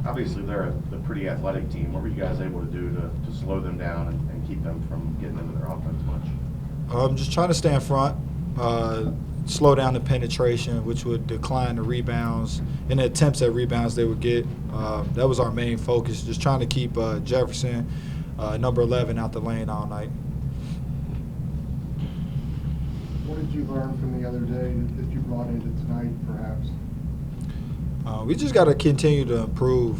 Obviously, they're a pretty athletic team. What were you guys able to do to slow them down and keep them from getting into their offense much? Just trying to stay in front, slow down the penetration, which would decline the rebounds and the attempts at rebounds they would get. That was our main focus, just trying to keep Jefferson, number 11, out the lane all night. What did you learn from the other day that you brought into tonight, perhaps? We just got to continue to improve.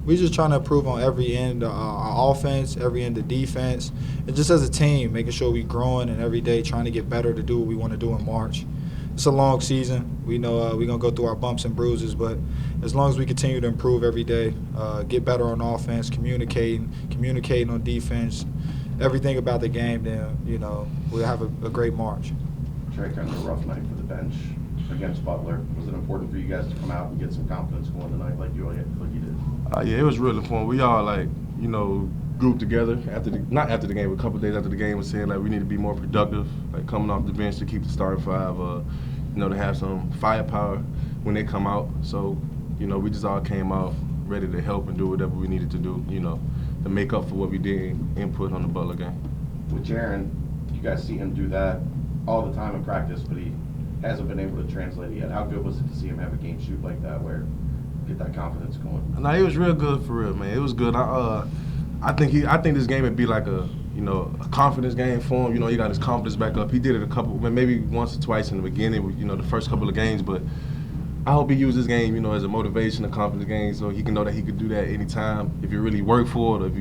We're just trying to improve on every end of our offense, every end of defense, and just as a team, making sure we're growing and every day trying to get better to do what we want to do in March. It's a long season. We know we're going to go through our bumps and bruises, but as long as we continue to improve every day, get better on offense, communicating on defense, everything about the game, then, we'll have a great March. Trey, kind of a rough night for the bench against Butler. Was it important for you guys to come out and get some confidence going tonight like you did? Yeah, it was really fun. We all grouped together not after the game, but a couple of days after the game, was saying we need to be more productive, coming off the bench to keep the starting five, to have some firepower when they come out. So, we just all came out ready to help and do whatever we needed to do, to make up for what we didn't input on the Butler game. With Jaren, you guys see him do that all the time in practice, but he hasn't been able to translate it yet. How good was it to see him have a game shoot like that where get that confidence going? No, it was real good for real, man. It was good. I think this game would be like a confidence game for him. He got his confidence back up. He did it maybe once or twice in the beginning, the first couple of games, but I hope he uses this game, as a motivation, a confidence game, so he can know that he could do that anytime if you really work for it, or if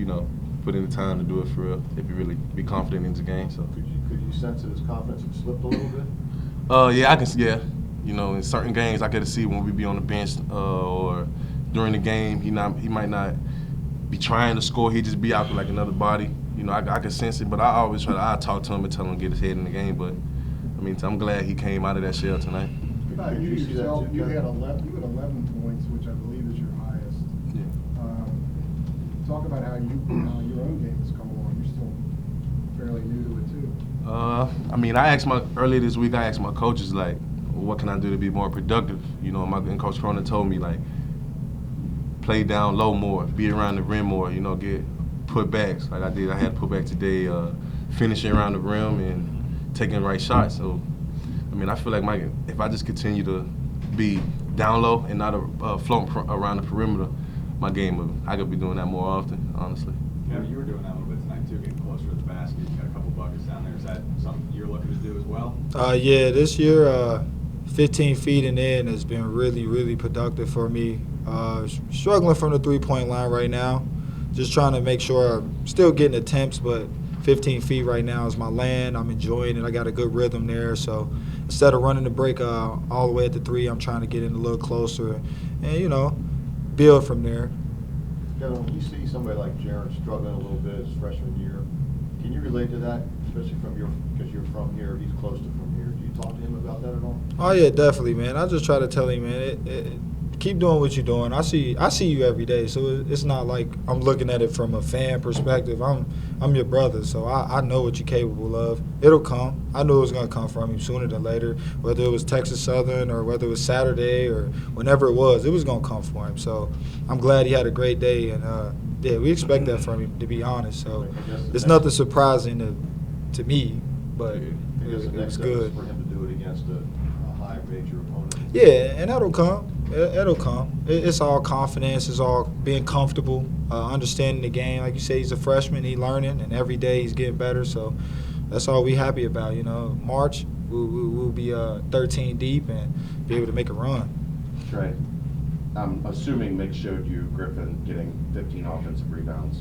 put in the time to do it for real, if you really be confident in the game. So could you sense that his confidence had slipped a little bit? Yeah, I can. Yeah, in certain games I get to see when we be on the bench or during the game, he might not be trying to score. He just be out there like another body. I can sense it, but I always I talk to him and tell him to get his head in the game. But I'm glad he came out of that shell tonight. You yourself, you had 11 points, which I believe is your highest. Yeah. Talk about how your own game has come along. You're still fairly new to it too. Earlier this week I asked my coaches what can I do to be more productive? And Coach Cronin told me play down low more, be around the rim more. Get putbacks like I did. I had a putback today, finishing around the rim and taking the right shots. So. I feel like if I just continue to be down low and not floating around the perimeter, my game, I could be doing that more often, honestly. Yeah, you were doing that a little bit tonight too, getting closer to the basket. You got a couple buckets down there. Is that something you're looking to do as well? Yeah, this year, 15 feet and in has been really, really productive for me. Struggling from the three-point line right now. Just trying to make sure I'm still getting attempts, but 15 feet right now is my land. I'm enjoying it. I got a good rhythm there. So instead of running the break all the way at the three, I'm trying to get in a little closer and, build from there. Kevin, when you see somebody like Jaren struggling a little bit his freshman year, can you relate to that, especially because you're from here, he's close to from here. Do you talk to him about that at all? Oh, yeah, definitely, man. I just try to tell him, man, keep doing what you're doing. I see you every day, so it's not like I'm looking at it from a fan perspective. I'm your brother, so I know what you're capable of. It'll come. I knew it was going to come from him sooner than later, whether it was Texas Southern or whether it was Saturday or whenever it was going to come for him. So I'm glad he had a great day, and we expect that from him, to be honest. So it's nothing surprising to me, but it was good. For him to do it against a high major opponent. Yeah, and that'll come. It'll come. It's all confidence. It's all being comfortable, understanding the game. Like you say, he's a freshman. He's learning, and every day he's getting better. So that's all we happy about. March, we'll be 13 deep and be able to make a run. Trey, I'm assuming Mick showed you Griffin getting 15 offensive rebounds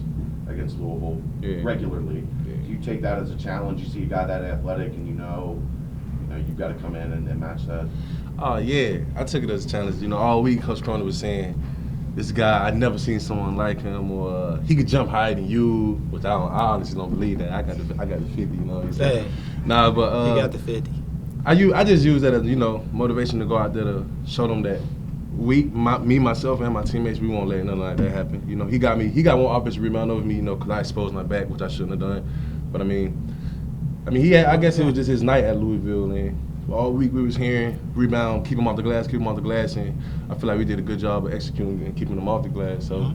against Louisville regularly. Yeah. Do you take that as a challenge? You see a guy that athletic, and you've got to come in and match that. Yeah, I took it as a challenge. All week Coach Cronin was saying, this guy, I'd never seen someone like him, or he could jump higher than you, which I honestly don't believe that. I got the 50, Hey, Nah, but he got the 50. I just use that as motivation to go out there to show them that myself, and my teammates, we won't let nothing like that happen. He got one offensive rebound over me, because I exposed my back, which I shouldn't have done. But I guess it was just his night at Louisville, and all week we was hearing rebound, keep them off the glass, and I feel like we did a good job of executing and keeping them off the glass. So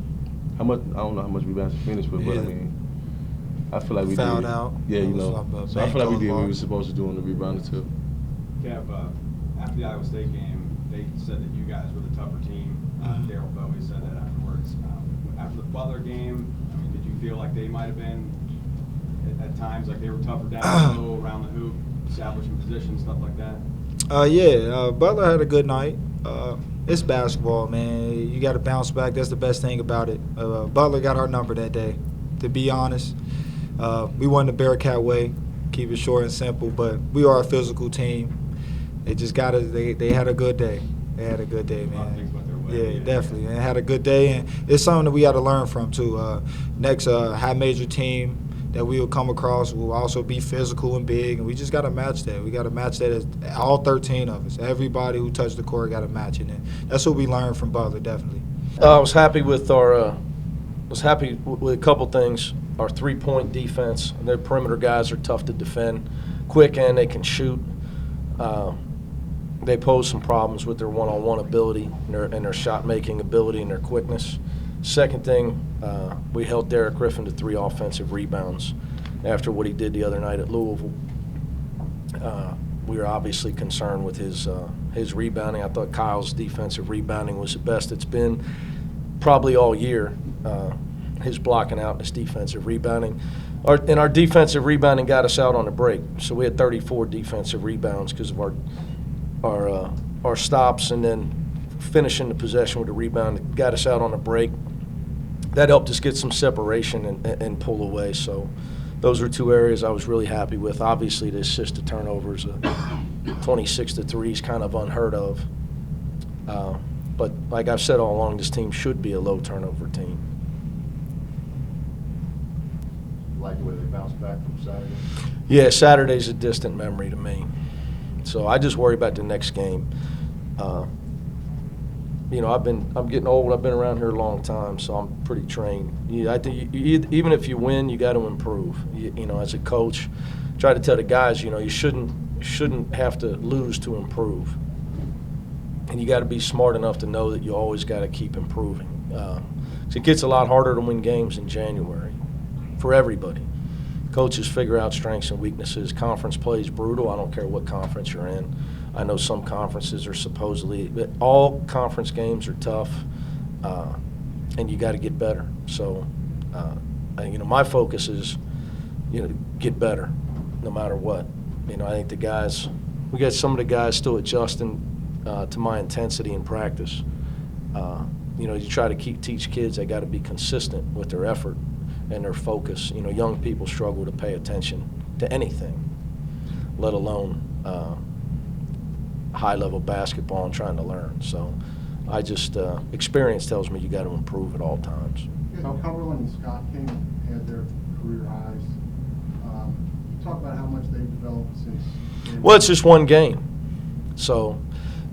how much? I don't know how much rebounds we finished with, but I mean, I feel like we Fouled did. out. Yeah, you know. So I feel like we did what we were supposed to do on the rebounding too. Kev, after the Iowa State game, they said that you guys were the tougher team. Daryl Bowie said that afterwards. After the Butler game, I mean, did you feel like they might have been at times like they were tougher down low, around the hoop, establishing positions, stuff like that? Butler had a good night. It's basketball, man. You got to bounce back. That's the best thing about it. Butler got our number that day, to be honest. We won the Bearcat way, keep it short and simple, but we are a physical team. They just got to, they had a good day. They had a good day, man. Yeah, definitely. And had a good day, and it's something that we got to learn from, too. Next high major team that we will come across will also be physical and big, and we just got to match that. We got to match that as all 13 of us. Everybody who touched the court got to match it, and that's what we learned from Butler, definitely. I was happy with our with a couple things. Our three-point defense. Their perimeter guys are tough to defend, quick, and they can shoot. They pose some problems with their one-on-one ability and their shot-making ability and their quickness. Second thing, we held Derek Griffin to 3 offensive rebounds after what he did the other night at Louisville. We were obviously concerned with his rebounding. I thought Kyle's defensive rebounding was the best it's been probably all year. His blocking out and his defensive rebounding. Our defensive rebounding got us out on the break. So we had 34 defensive rebounds because of our stops, and then finishing the possession with a rebound got us out on a break. That helped us get some separation and pull away. So those were 2 areas I was really happy with. Obviously, the assist to turnovers, 26-3 is kind of unheard of. But like I've said all along, this team should be a low turnover team. Like the way they bounced back from Saturday? Yeah, Saturday's a distant memory to me. So I just worry about the next game. I'm getting old. I've been around here a long time, so I'm pretty trained. I think even if you win, you got to improve. As a coach, try to tell the guys, you shouldn't have to lose to improve, and you got to be smart enough to know that you always got to keep improving. So it gets a lot harder to win games in January for everybody. Coaches figure out strengths and weaknesses. Conference play is brutal. I don't care what conference you're in. I know some conferences are but all conference games are tough, and you got to get better. So, my focus is, get better, no matter what. I think we got some of the guys still adjusting to my intensity in practice. You try to teach kids they got to be consistent with their effort and their focus. Young people struggle to pay attention to anything, let alone high-level basketball and trying to learn. So I just, experience tells me you got to improve at all times. Cumberland and Scott King had their career highs. Talk about how much they've developed since. Well, it's just one game. So,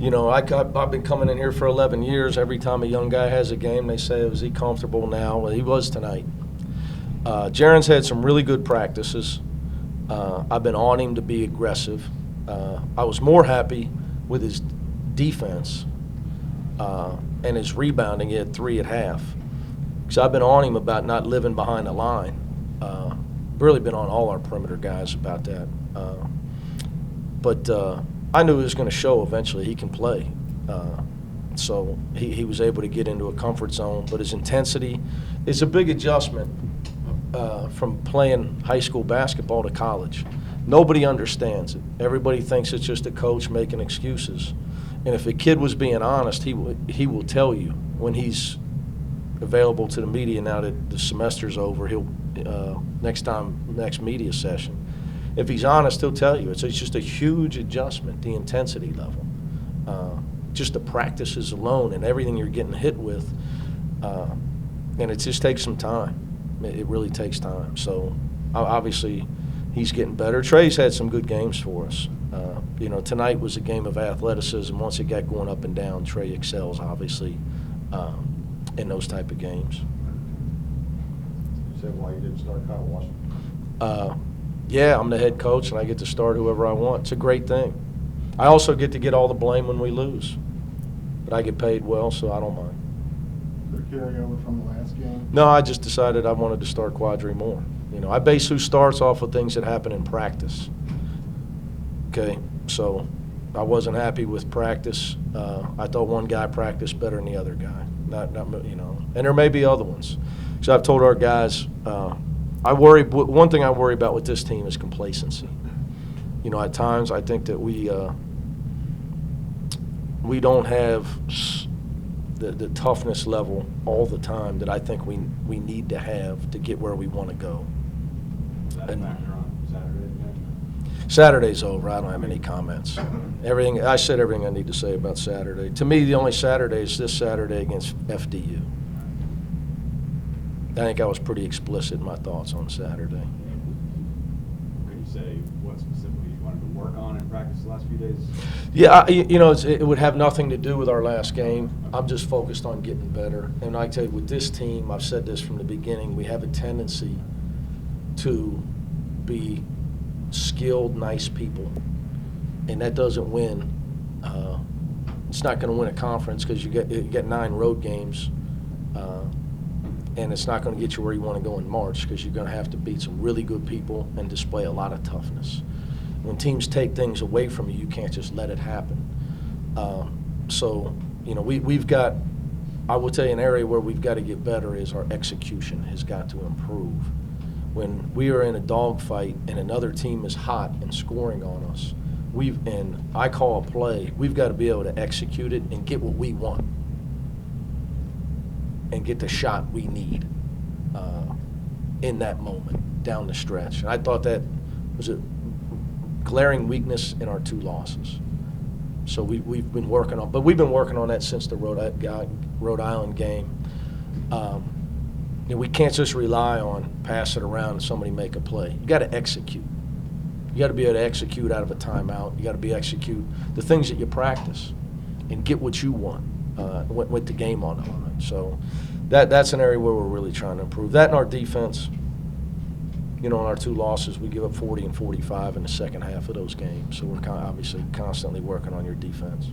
I've been coming in here for 11 years. Every time a young guy has a game, they say, is he comfortable now? Well, he was tonight. Jaron's had some really good practices. I've been on him to be aggressive. I was more happy with his defense and his rebounding. He had 3 at half. Because I've been on him about not living behind the line. Really been on all our perimeter guys about that. But I knew he was going to show eventually he can play. So he was able to get into a comfort zone. But his intensity is a big adjustment from playing high school basketball to college. Nobody understands it. Everybody thinks it's just a coach making excuses. And if a kid was being honest, he will tell you when he's available to the media now that the semester's over. He'll next media session. If he's honest, he'll tell you it's just a huge adjustment, the intensity level. Just the practices alone and everything you're getting hit with, and it just takes some time. It really takes time. So obviously he's getting better. Trey's had some good games for us. Tonight was a game of athleticism. Once it got going up and down, Trey excels, obviously, in those type of games. You said why you didn't start Kyle Washington? Yeah, I'm the head coach, and I get to start whoever I want. It's a great thing. I also get to get all the blame when we lose, but I get paid well, so I don't mind. Could carry over from the last game? No, I just decided I wanted to start Quadri more. You know, I base who starts off of things that happen in practice. Okay, so I wasn't happy with practice. I thought one guy practiced better than the other guy. Not you know, and there may be other ones. So I've told our guys, one thing I worry about with this team is complacency. You know, at times I think that we don't have the toughness level all the time that I think we need to have to get where we want to go. Is that a factor on Saturday again? Saturday's over. I don't have any comments. I said everything I need to say about Saturday. To me, the only Saturday is this Saturday against FDU. I think I was pretty explicit in my thoughts on Saturday. Could you say what specifically you wanted to work on in practice the last few days? Yeah, you know, it would have nothing to do with our last game. I'm just focused on getting better. And I tell you, with this team, I've said this from the beginning, we have a tendency to be skilled, nice people. And that doesn't win. It's not going to win a conference because you get 9 road games. And it's not going to get you where you want to go in March because you're going to have to beat some really good people and display a lot of toughness. When teams take things away from you, you can't just let it happen. So, you know, we've got, I will tell you, an area where we've got to get better is our execution has got to improve. When we are in a dogfight and another team is hot and scoring on us, and I call a play, we've got to be able to execute it and get what we want and get the shot we need in that moment down the stretch. And I thought that was a glaring weakness in our 2 losses. So we've been working on, but we've been working on that since the Rhode Island game. You know, we can't just rely on pass it around and somebody make a play. You got to execute. You got to be able to execute out of a timeout. You got to be execute the things that you practice and get what you want with the game on it. So that's an area where we're really trying to improve. That and our defense. You know, in our 2 losses, we give up 40 and 45 in the second half of those games. So we're obviously constantly working on your defense.